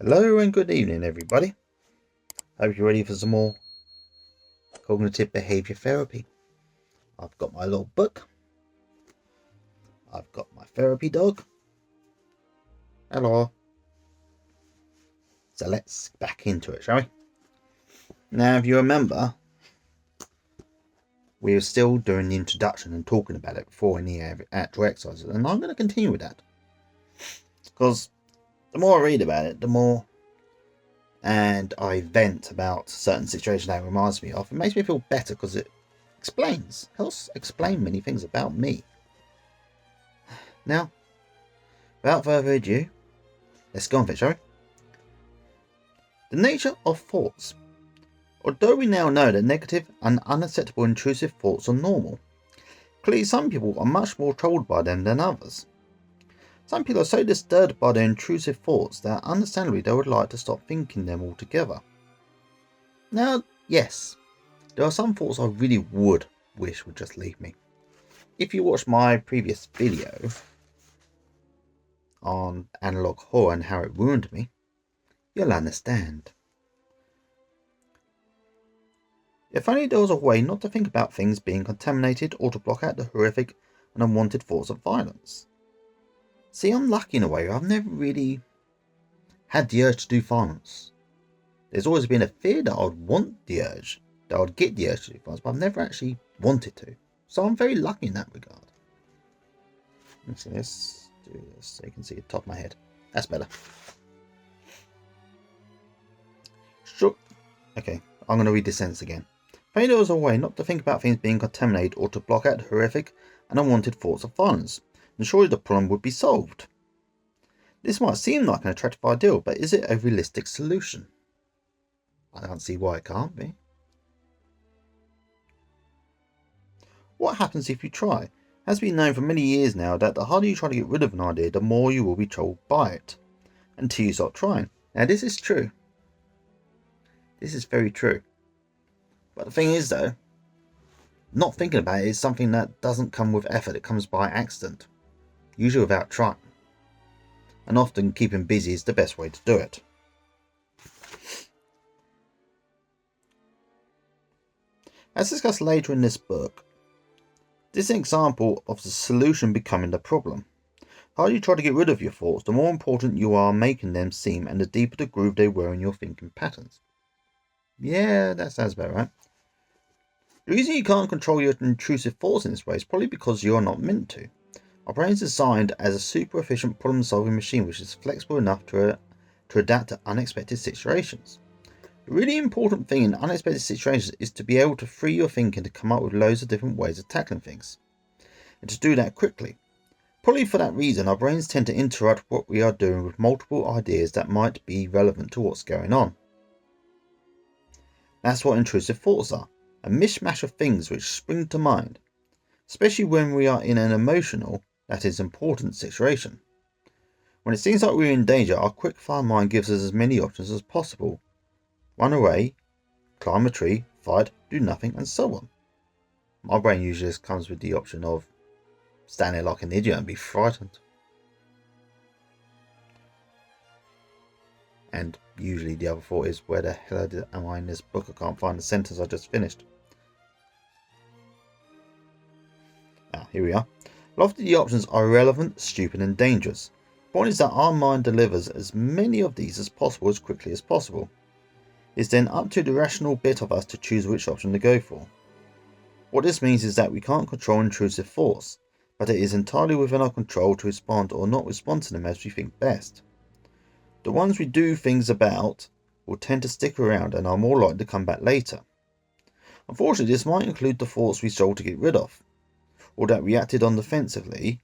Hello and good evening, everybody. Hope you're ready for some more cognitive behavior therapy. I've got my little book. I've got my therapy dog. Hello. So let's back into it, shall we? Now, if you remember, we were still doing the introduction and talking about it before any actual exercises, and I'm going to continue with that. Because the more I read about it, the more and I vent about certain situations that it reminds me of, it makes me feel better because it helps explain many things about me. Now, without further ado, let's go on with it, shall we? The nature of thoughts. Although we now know that negative and unacceptable intrusive thoughts are normal, clearly some people are much more troubled by them than others. Some people are so disturbed by their intrusive thoughts that understandably they would like to stop thinking them altogether. Now, yes, there are some thoughts I really would wish would just leave me. If you watched my previous video on analog horror and how it ruined me, you'll understand. If only there was a way not to think about things being contaminated or to block out the horrific and unwanted thoughts of violence. See, I'm lucky in a way. I've never really had the urge to do violence. There's always been a fear that I would want the urge, that I would get the urge to do violence, but I've never actually wanted to. So I'm very lucky in that regard. Let's do this so you can see the top of my head. That's better. Sure. Okay, I'm going to read this sentence again. If only there was a way not to think about things being contaminated or to block out the horrific and unwanted thoughts of violence, then surely the problem would be solved. This might seem like an attractive ideal, but is it a realistic solution? I don't see why it can't be. What happens if you try? It has been known for many years now that the harder you try to get rid of an idea, the more you will be troubled by it, until you stop trying. Now this is true. This is very true. But the thing is though, not thinking about it is something that doesn't come with effort, it comes by accident. Usually without trying. And often keeping busy is the best way to do it. As discussed later in this book, this is an example of the solution becoming the problem. The harder you try to get rid of your thoughts, the more important you are making them seem and the deeper the groove they were in your thinking patterns. Yeah, that sounds about right. The reason you can't control your intrusive thoughts in this way is probably because you are not meant to. Our brain is designed as a super efficient problem-solving machine which is flexible enough to adapt to unexpected situations. The really important thing in unexpected situations is to be able to free your thinking to come up with loads of different ways of tackling things. And to do that quickly. Probably for that reason, our brains tend to interrupt what we are doing with multiple ideas that might be relevant to what's going on. That's what intrusive thoughts are, a mishmash of things which spring to mind, especially when we are in an emotional, that is important situation. When it seems like we're in danger, our quick-fire mind gives us as many options as possible. Run away, climb a tree, fight, do nothing, and so on. My brain usually just comes with the option of stand there like an idiot and be frightened. And usually the other thought is, where the hell am I in this book? I can't find the sentence I just finished. Here we are. Often the options are irrelevant, stupid, and dangerous. The point is that our mind delivers as many of these as possible as quickly as possible. It's then up to the rational bit of us to choose which option to go for. What this means is that we can't control intrusive thoughts, but it is entirely within our control to respond or not respond to them as we think best. The ones we do things about will tend to stick around and are more likely to come back later. Unfortunately, this might include the thoughts we struggle to get rid of, or that we acted on defensively,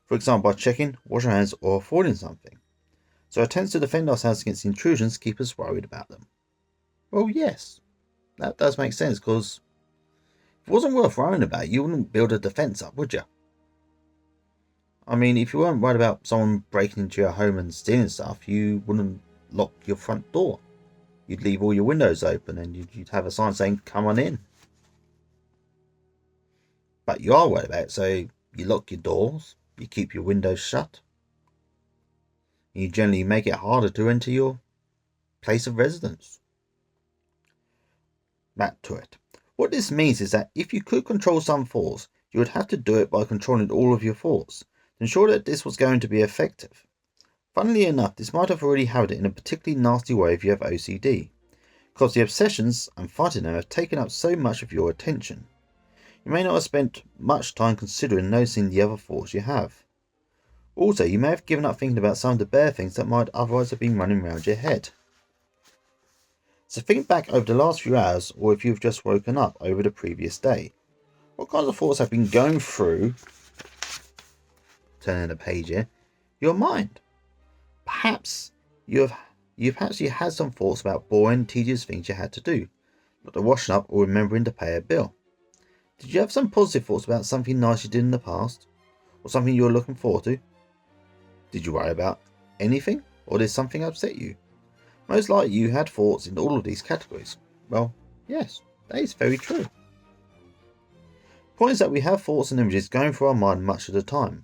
for example by checking, washing our hands, or avoiding something. So our attempts to defend ourselves against intrusions keep us worried about them. Well, yes, that does make sense, because if it wasn't worth worrying about, you wouldn't build a defence up, would you? I mean, if you weren't worried about someone breaking into your home and stealing stuff, you wouldn't lock your front door. You'd leave all your windows open and you'd have a sign saying, "Come on in." But you are worried about it, so you lock your doors, you keep your windows shut, and you generally make it harder to enter your place of residence. Back to it. What this means is that if you could control some thoughts, you would have to do it by controlling all of your thoughts to ensure that this was going to be effective. Funnily enough, this might have already happened in a particularly nasty way if you have OCD, because the obsessions and fighting them have taken up so much of your attention. You may not have spent much time considering noticing the other thoughts you have. Also, you may have given up thinking about some of the bare things that might otherwise have been running around your head. So think back over the last few hours, or if you've just woken up over the previous day. What kinds of thoughts have been going through, turning the page here, your mind? Perhaps you had some thoughts about boring, tedious things you had to do, like the washing up or remembering to pay a bill. Did you have some positive thoughts about something nice you did in the past, or something you were looking forward to? Did you worry about anything, or did something upset you? Most likely you had thoughts in all of these categories. Well, yes, that is very true. The point is that we have thoughts and images going through our mind much of the time.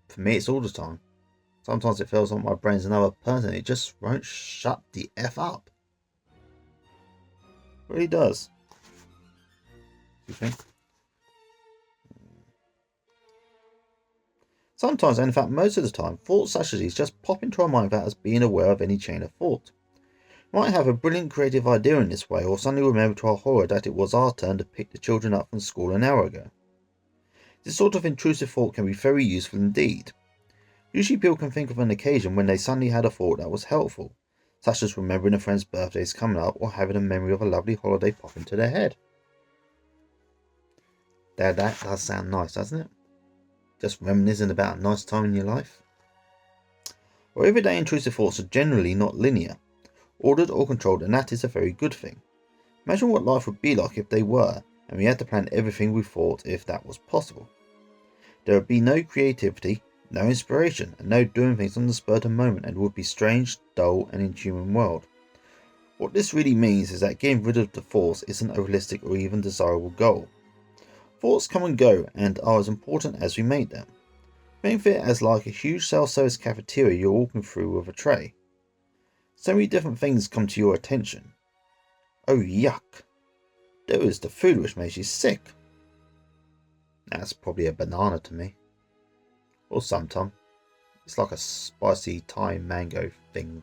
For me, it's all the time. Sometimes it feels like my brain's another person. It just won't shut the F up. It really does. You think? Sometimes, and in fact most of the time, thoughts such as these just pop into our mind without us being aware of any chain of thought. We might have a brilliant creative idea in this way, or suddenly remember to our horror that it was our turn to pick the children up from school an hour ago. This sort of intrusive thought can be very useful indeed. Usually people can think of an occasion when they suddenly had a thought that was helpful, such as remembering a friend's birthday is coming up or having a memory of a lovely holiday pop into their head. That does sound nice, doesn't it? Just reminiscing about a nice time in your life. Our everyday intrusive thoughts are generally not linear, ordered or controlled, and that is a very good thing. Imagine what life would be like if they were, and we had to plan everything we thought if that was possible. There would be no creativity, no inspiration, and no doing things on the spur of the moment, and it would be a strange, dull, and inhuman world. What this really means is that getting rid of the thoughts isn't a realistic or even desirable goal. Thoughts come and go and are as important as we make them. Think of it as like a huge self-service cafeteria you're walking through with a tray. So many different things come to your attention. Oh yuck! There is the food which makes you sick. That's probably a banana to me. Or sometime. It's like a spicy Thai mango thing.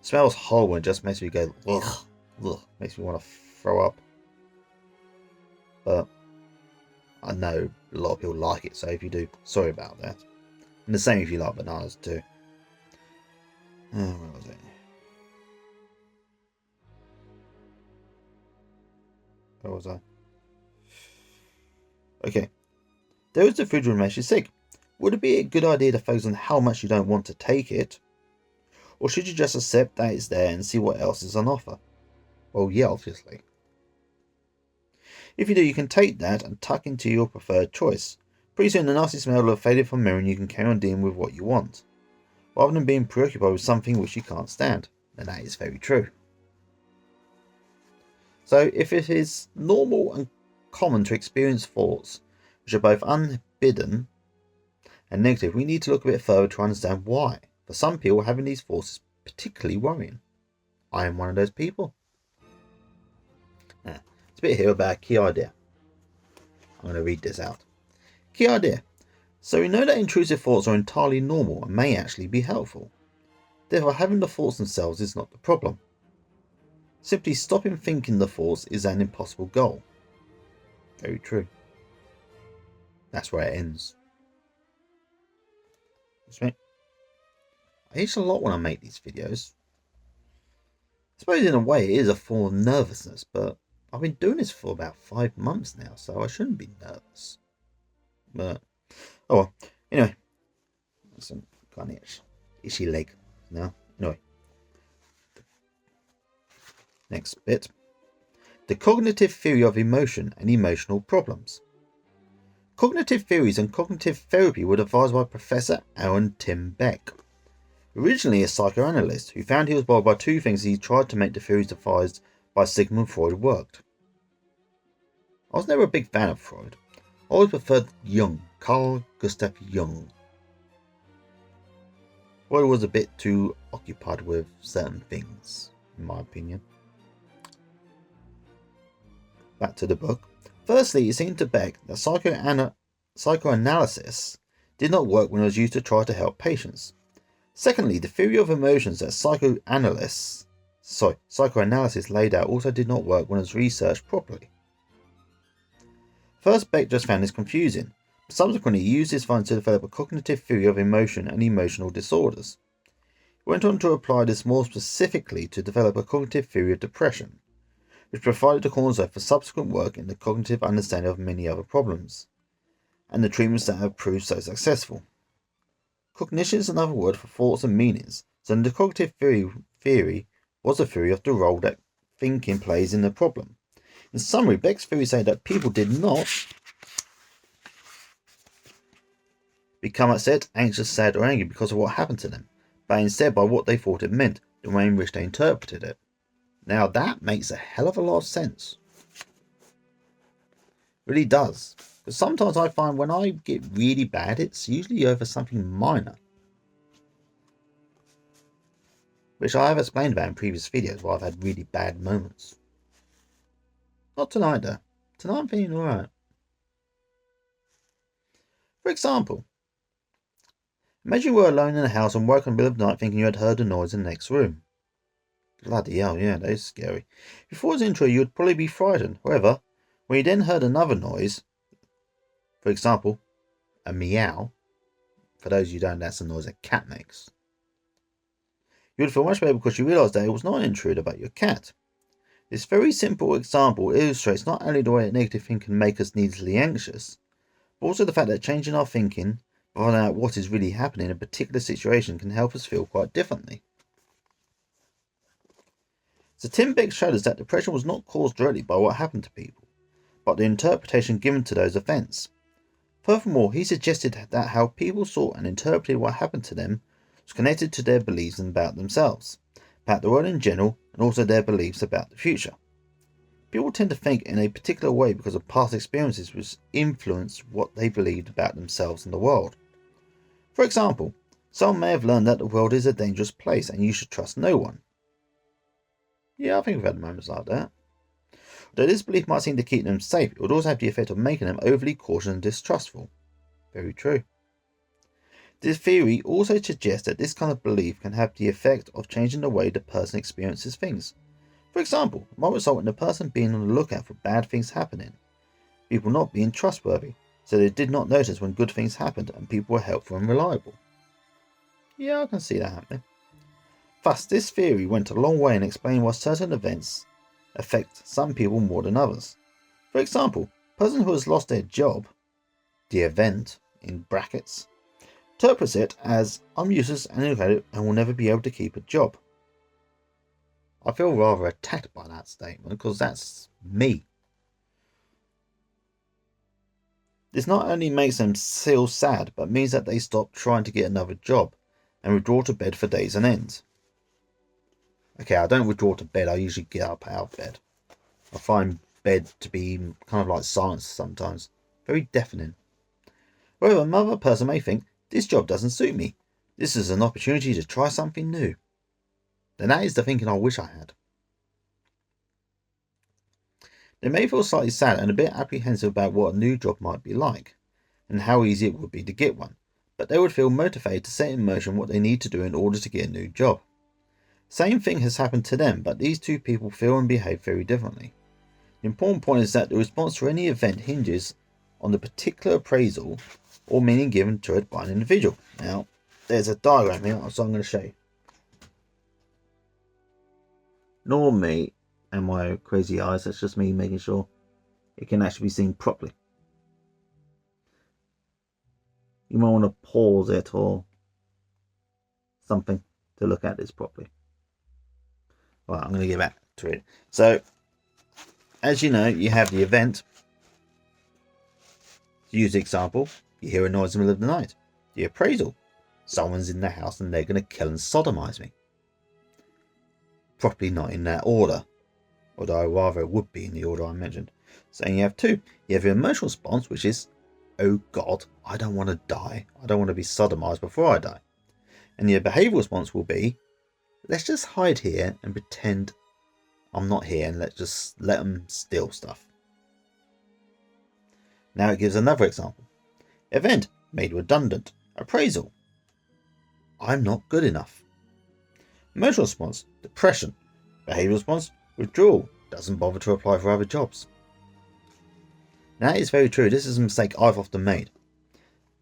It smells horrible and just makes me go ugh, ugh, makes me want to throw up. But I know a lot of people like it, so if you do, sorry about that. And the same if you like bananas too. Where was it? Where was I? Okay. There is the food which makes you sick. Would it be a good idea to focus on how much you don't want to take it? Or should you just accept that it's there and see what else is on offer? Well, yeah, obviously. If you do, you can take that and tuck into your preferred choice. Pretty soon the nasty smell will have faded from memory and you can carry on dealing with what you want, rather than being preoccupied with something which you can't stand. And that is very true. So if it is normal and common to experience thoughts which are both unbidden and negative, we need to look a bit further to understand why. For some people, having these thoughts is particularly worrying. I am one of those people. It's a bit here about a key idea. I'm going to read this out. Key idea. So we know that intrusive thoughts are entirely normal and may actually be helpful. Therefore, having the thoughts themselves is not the problem. Simply stopping thinking the thoughts is an impossible goal. Very true. That's where it ends. I itch a lot when I make these videos. I suppose in a way it is a form of nervousness, but I've been doing this for about 5 months now, so I shouldn't be nervous. But, oh well. Anyway, some kind of itchy leg now. Anyway, next bit. The cognitive theory of emotion and emotional problems. Cognitive theories and cognitive therapy were devised by Professor Aaron Tim Beck, originally a psychoanalyst who found he was bothered by two things he tried to make the theories devised by Sigmund Freud worked. I was never a big fan of Freud. I always preferred Jung, Carl Gustav Jung. Roy was a bit too occupied with certain things, in my opinion. Back to the book. Firstly, it seemed to Beck that psychoanalysis did not work when it was used to try to help patients. Secondly, the theory of emotions that psychoanalysis laid out also did not work when it was researched properly. First, Beck just found this confusing, but subsequently used his findings to develop a cognitive theory of emotion and emotional disorders. He went on to apply this more specifically to develop a cognitive theory of depression, which provided the cornerstone for subsequent work in the cognitive understanding of many other problems, and the treatments that have proved so successful. Cognition is another word for thoughts and meanings, so the cognitive theory was a theory of the role that thinking plays in the problem. In summary, Beck's theory said that people did not become upset, anxious, sad, or angry because of what happened to them, but instead by what they thought it meant, the way in which they interpreted it. Now that makes a hell of a lot of sense. It really does. Because sometimes I find when I get really bad, it's usually over something minor, which I have explained about in previous videos where I've had really bad moments. Not tonight though. Tonight I'm feeling alright. For example, imagine you were alone in a house and woke in the middle of the night thinking you had heard a noise in the next room. Bloody hell, yeah, that is scary. Before its intro, you would probably be frightened. However, when you then heard another noise, for example, a meow, for those of you who don't know, that's the noise a cat makes, you would feel much better because you realised that it was not an intruder but your cat. This very simple example illustrates not only the way that negative thinking can make us needlessly anxious, but also the fact that changing our thinking, finding out what is really happening in a particular situation, can help us feel quite differently. So Tim Beck showed us that depression was not caused directly by what happened to people, but the interpretation given to those events. Furthermore, he suggested that how people saw and interpreted what happened to them was connected to their beliefs about themselves, about the world in general, and also their beliefs about the future. People tend to think in a particular way because of past experiences which influence what they believed about themselves and the world. For example, someone may have learned that the world is a dangerous place and you should trust no one. Yeah, I think we've had moments like that. Though this belief might seem to keep them safe, it would also have the effect of making them overly cautious and distrustful. Very true. This theory also suggests that this kind of belief can have the effect of changing the way the person experiences things. For example, it might result in the person being on the lookout for bad things happening, people not being trustworthy, so they did not notice when good things happened and people were helpful and reliable. Yeah, I can see that happening. Thus, this theory went a long way in explaining why certain events affect some people more than others. For example, a person who has lost their job, the event, in brackets, interprets it as I'm useless and invalid and will never be able to keep a job. I feel rather attacked by that statement because that's me. This not only makes them feel sad, but means that they stop trying to get another job and withdraw to bed for days on end. Okay, I don't withdraw to bed, I usually get up out of bed. I find bed to be kind of like silence sometimes, very deafening. However, another person may think, this job doesn't suit me. This is an opportunity to try something new. Then that is the thinking I wish I had. They may feel slightly sad and a bit apprehensive about what a new job might be like, and how easy it would be to get one, but they would feel motivated to set in motion what they need to do in order to get a new job. Same thing has happened to them, but these two people feel and behave very differently. The important point is that the response to any event hinges on the particular appraisal or meaning given to it by an individual. Now, there's a diagram here, so I'm going to show you. Nor me and my crazy eyes, that's just me making sure it can actually be seen properly. You might want to pause it or something to look at this properly. Right, I'm going to get back to it. So, as you know, you have the event. To use the example, you hear a noise in the middle of the night. The appraisal, someone's in the house and they're going to kill and sodomize me. Probably not in that order, although rather it would be in the order I mentioned. So you have two. You have your emotional response, which is, oh God, I don't want to die. I don't want to be sodomized before I die. And your behavioural response will be, let's just hide here and pretend I'm not here, and let's just let them steal stuff. Now it gives another example. Event, made redundant. Appraisal, I'm not good enough. Emotional response, depression. Behavioural response, withdrawal, doesn't bother to apply for other jobs. Now that is very true. This is a mistake I've often made.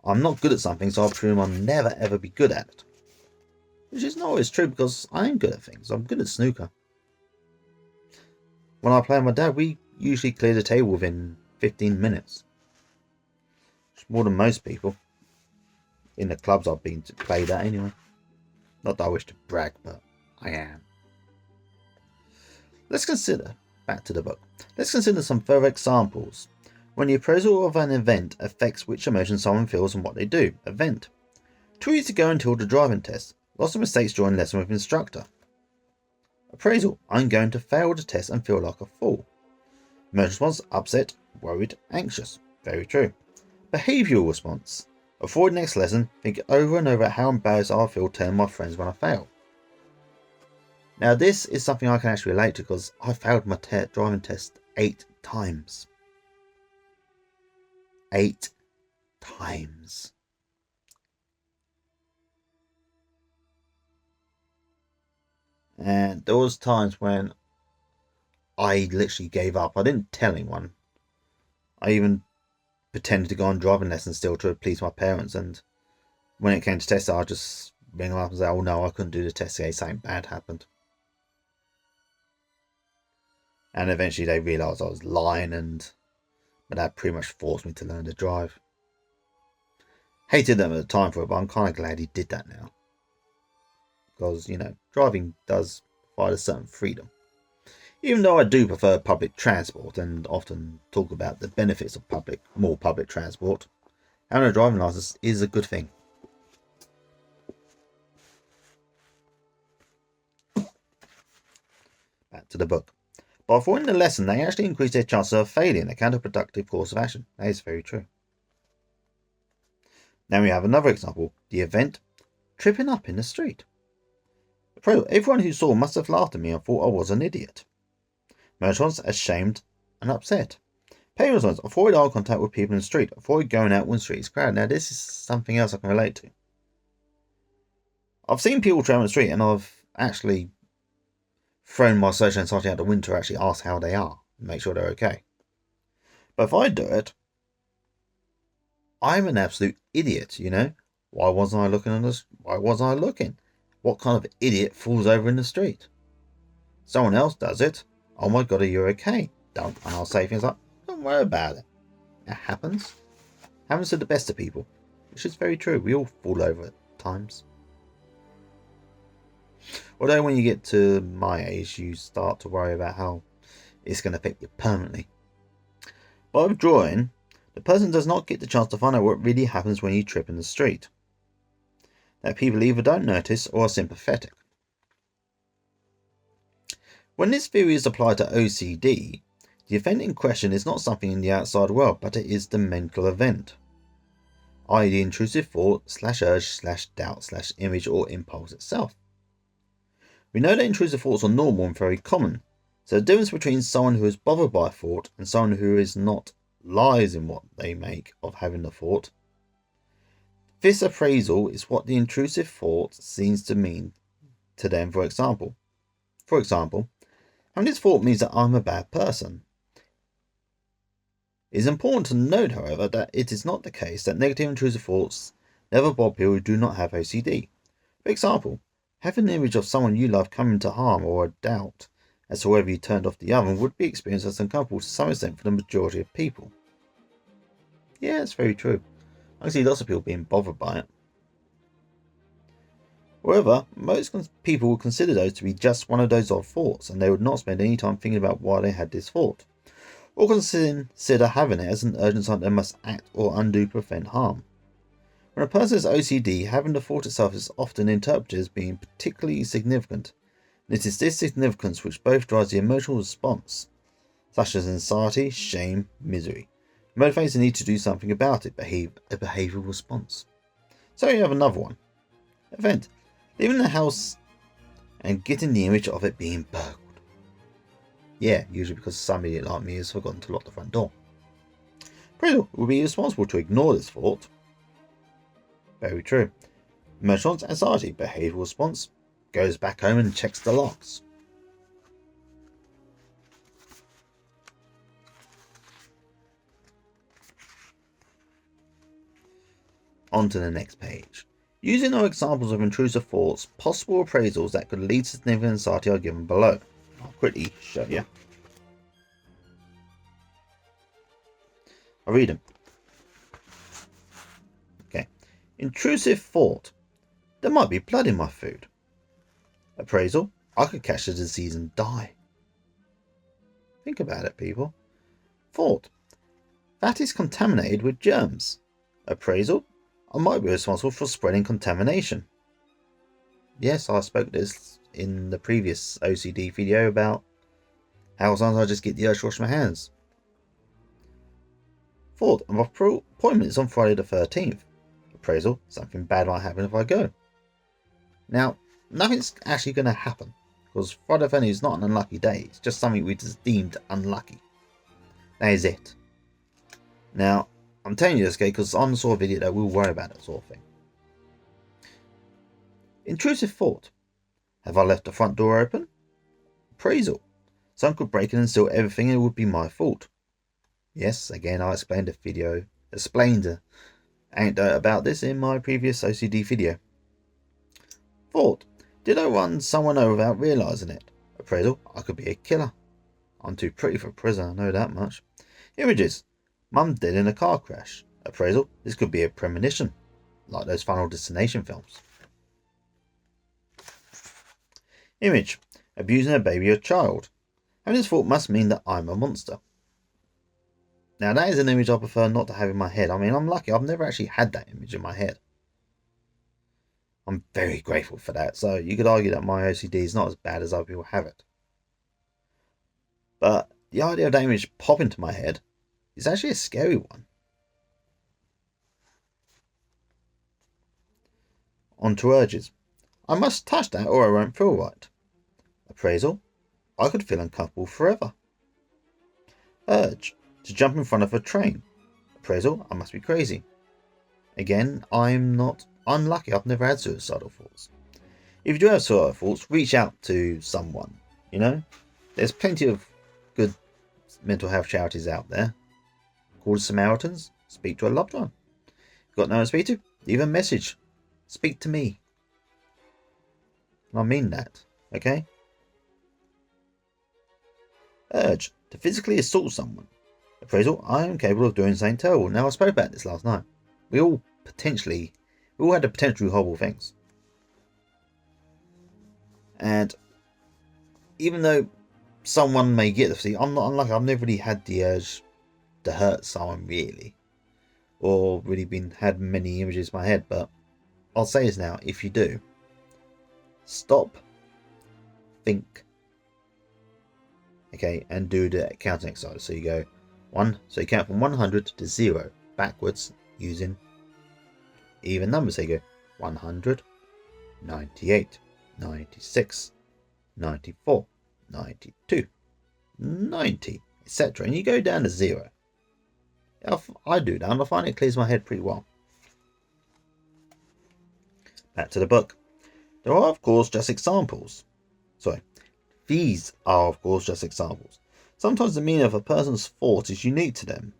I'm not good at something, so I presume I'll never ever be good at it. Which is not always true, because I am good at things. I'm good at snooker. When I play with my dad, we usually clear the table within 15 minutes. It's more than most people. In the clubs I've been to play that anyway. Not that I wish to brag, but I am. Let's consider, back to the book, let's consider some further examples. When the appraisal of an event affects which emotion someone feels and what they do. Event. 2 weeks ago until the driving test. Lots of mistakes during lesson with instructor. Appraisal. I'm going to fail the test and feel like a fool. Emotional response. Upset, worried, anxious. Very true. Behavioural response. Avoid next lesson. Think over and over how embarrassed I'll feel telling my friends when I fail. Now this is something I can actually relate to, because I failed my driving test 8 times. 8 times. And there was times when I literally gave up. I didn't tell anyone. I even pretended to go on driving lessons still to please my parents, and when it came to tests, I'd just ring them up and say, oh no, I couldn't do the test today, something bad happened. And eventually they realised I was lying, and my dad pretty much forced me to learn to drive. Hated them at the time for it, but I'm kind of glad he did that now. Because, you know, driving does provide a certain freedom. Even though I do prefer public transport and often talk about the benefits of more public transport, having a driving licence is a good thing. Back to the book. By avoiding the lesson, they actually increase their chances of failing a counterproductive course of action. That is very true. Now we have another example. The event, tripping up in the street. Everyone who saw must have laughed at me and thought I was an idiot. Emotional response, ashamed and upset. Pain response, avoid eye contact with people in the street. Avoid going out when the street is crowded. Now this is something else I can relate to. I've seen people travel the street, and I've actually thrown my social anxiety out the window to actually ask how they are and make sure they're okay. But if I do it, I'm an absolute idiot, you know. Why wasn't I looking on this? Why wasn't I looking? What kind of idiot falls over in the street? Someone else does it. Oh my god, are you okay? And I'll say things like, don't worry about it. It happens. Happens to the best of people. Which is very true. We all fall over at times. Although when you get to my age, you start to worry about how it's going to affect you permanently. By withdrawing, the person does not get the chance to find out what really happens when you trip in the street. That people either don't notice or are sympathetic. When this theory is applied to OCD, the event in question is not something in the outside world, but it is the mental event, i.e. the intrusive thought / urge / doubt / image or impulse itself. We know that intrusive thoughts are normal and very common, so the difference between someone who is bothered by a thought and someone who is not lies in what they make of having the thought. This appraisal is what the intrusive thought seems to mean to them. For example, having this thought means that I'm a bad person. It is important to note, however, that it is not the case that negative intrusive thoughts never bother people who do not have OCD. For example, having an image of someone you love coming to harm or a doubt as to whether you turned off the oven would be experienced as uncomfortable to some extent for the majority of people. Yeah, it's very true. I can see lots of people being bothered by it. However, most people would consider those to be just one of those odd thoughts, and they would not spend any time thinking about why they had this thought, or consider having it as an urgent sign they must act or undo to prevent harm. When a person has OCD, having the thought itself is often interpreted as being particularly significant, and it is this significance which both drives the emotional response, such as anxiety, shame, misery, motivates the need to do something about it, a behavioural response. So you have another one. Event. leaving the house and getting the image of it being burgled. Yeah, usually because somebody like me has forgotten to lock the front door. Appraisal will be responsible to ignore this thought. Very true. Emotional anxiety behavioural response goes back home and checks the locks. On to the next page. Using our examples of intrusive thoughts, possible appraisals that could lead to significant anxiety are given below. I'll quickly show you. I'll read them. Okay. Intrusive thought. There might be blood in my food. Appraisal. I could catch the disease and die. Think about it, people. Thought. That is contaminated with germs. Appraisal. I might be responsible for spreading contamination. Yes, I spoke this in the previous OCD video about how sometimes I just get the urge to wash my hands. Thought, my appointment is on Friday the 13th. Appraisal, something bad might happen if I go. Now, nothing's actually going to happen, because Friday the 13th is not an unlucky day, it's just something we just deemed unlucky. That is it. Now, I'm telling you this, okay, because on the sort of video that we'll worry about that sort of thing. Intrusive thought. Have I left the front door open? Appraisal. Someone could break in and steal everything and it would be my fault. Yes, again, I explained an anecdote about this in my previous OCD video. Thought. Did I run someone over without realising it? Appraisal. I could be a killer. I'm too pretty for prison, I know that much. Images. Mum dead in a car crash. Appraisal. This could be a premonition, like those Final Destination films. Image. Abusing a baby or child. Having this thought must mean that I'm a monster. Now that is an image I prefer not to have in my head. I mean, I'm lucky I've never actually had that image in my head. I'm very grateful for that. So you could argue that my OCD is not as bad as other people have it. But the idea of that image popping into my head is actually a scary one. On to urges. I must touch that or I won't feel right. Appraisal. I could feel uncomfortable forever. Urge. To jump in front of a train. Appraisal. I must be crazy. Again, I'm not unlucky. I've never had suicidal thoughts. If you do have suicidal thoughts, reach out to someone. You know, there's plenty of good mental health charities out there. Call the Samaritans. Speak to a loved one. If you've got no one to speak to, leave a message. Speak to me. And I mean that. Okay? Urge. To physically assault someone. Appraisal. I am capable of doing something terrible. Now, I spoke about this last night. We all had the potential to do horrible things. And even though someone may get the I'm not unlucky. I've never really had the urge to hurt someone really, or really had many images in my head. But I'll say this now: if you do, stop, think, okay, and do the counting exercise. So you go 1. So you count from 100 to 0 backwards using even numbers. So you go 100, 98, 96, 94, 92, 90, etc. And you go down to 0. I do that and I find it clears my head pretty well. Back to the book. There are of course just examples. These are of course just examples. Sometimes the meaning of a person's thought is unique to them.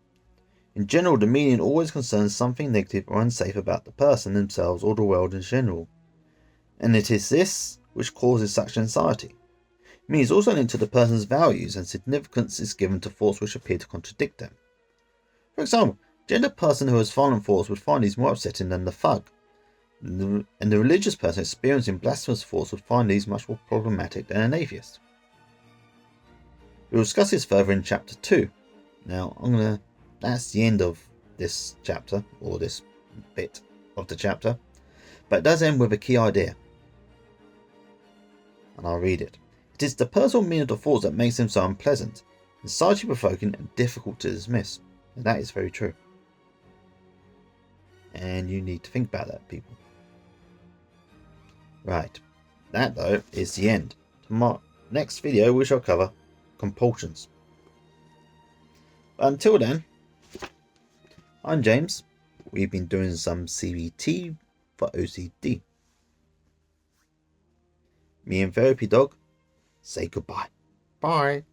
In general, the meaning always concerns something negative or unsafe about the person, themselves, or the world in general. And it is this which causes such anxiety. Meaning is also linked to the person's values, and significance is given to thoughts which appear to contradict them. For example, the gentle person who has violent thoughts would find these more upsetting than the thug, and the religious person experiencing blasphemous thoughts would find these much more problematic than an atheist. We'll discuss this further in chapter 2. Now, that's the end of this chapter, or this bit of the chapter, but it does end with a key idea. And I'll read it. It is the personal meaning of the thoughts that makes them so unpleasant, anxiety-provoking, and difficult to dismiss. And that is very true. And you need to think about that, people. Right, that though is the end. Tomorrow, next video we shall cover compulsions. But until then, I'm James. We've been doing some CBT for OCD. Me and Therapy Dog say goodbye. Bye.